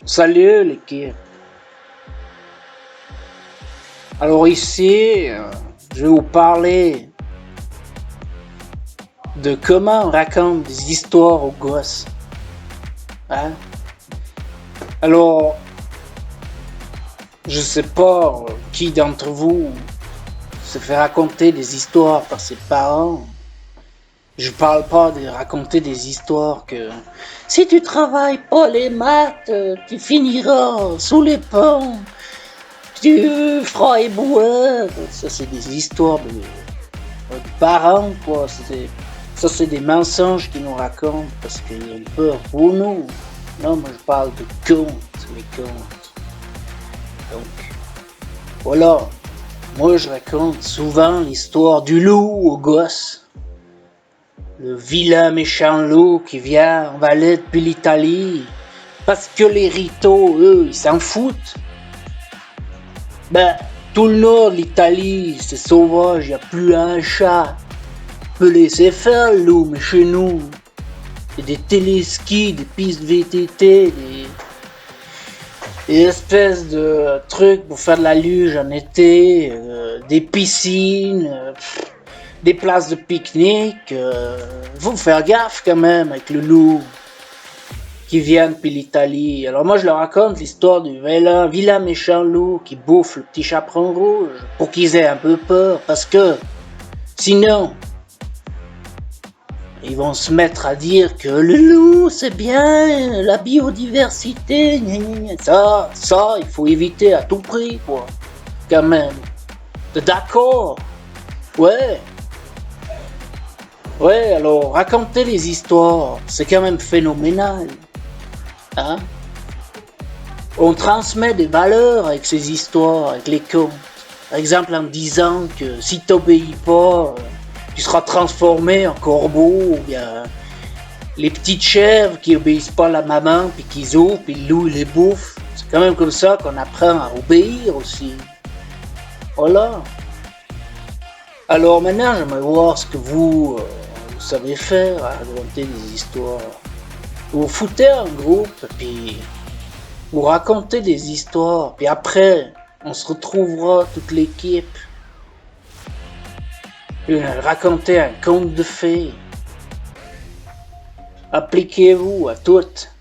Salut l'équipe. Alors ici, je vais vous parler de comment on raconte des histoires aux gosses. Hein? Alors, je sais pas qui d'entre vous se fait raconter des histoires par ses parents. Je parle pas de raconter des histoires que si tu travailles pas les maths, tu finiras sous les ponts. Tu feras éboueur. Ça, c'est des histoires de parents, quoi. Ça, c'est des mensonges qu'ils nous racontent parce qu'ils ont peur pour nous. Non, moi, je parle de contes, les contes. Donc, voilà. Moi, je raconte souvent l'histoire du loup aux gosses. Le vilain méchant loup qui vient en Valais depuis l'Italie. Parce que les ritos, eux, ils s'en foutent. Ben, tout le nord de l'Italie, c'est sauvage, y a plus un chat. On peut laisser faire le loup, mais chez nous, y a des téléskis, des pistes VTT, des espèces de trucs pour faire de la luge en été, des piscines, des places de pique-nique. Faut faire gaffe quand même avec le loup qui vient depuis l'Italie. Alors moi je leur raconte l'histoire du vilain méchant loup qui bouffe le petit chaperon rouge pour qu'ils aient un peu peur, parce que sinon ils vont se mettre à dire que le loup c'est bien, la biodiversité, ça il faut éviter à tout prix, quoi, quand même. T'es d'accord? Ouais. Ouais, alors raconter les histoires, c'est quand même phénoménal. Hein? On transmet des valeurs avec ces histoires, avec les contes. Par exemple en disant que si t'obéis pas, tu seras transformé en corbeau, ou bien les petites chèvres qui obéissent pas à la maman, puis qui ouvrent, puis le loup les bouffe. C'est quand même comme ça qu'on apprend à obéir aussi. Voilà. Alors maintenant, j'aimerais voir ce que vous savez faire, à raconter des histoires. Vous foutez un groupe, puis vous racontez des histoires, puis après, on se retrouvera toute l'équipe. Puis raconter un conte de fées. Appliquez-vous à toutes.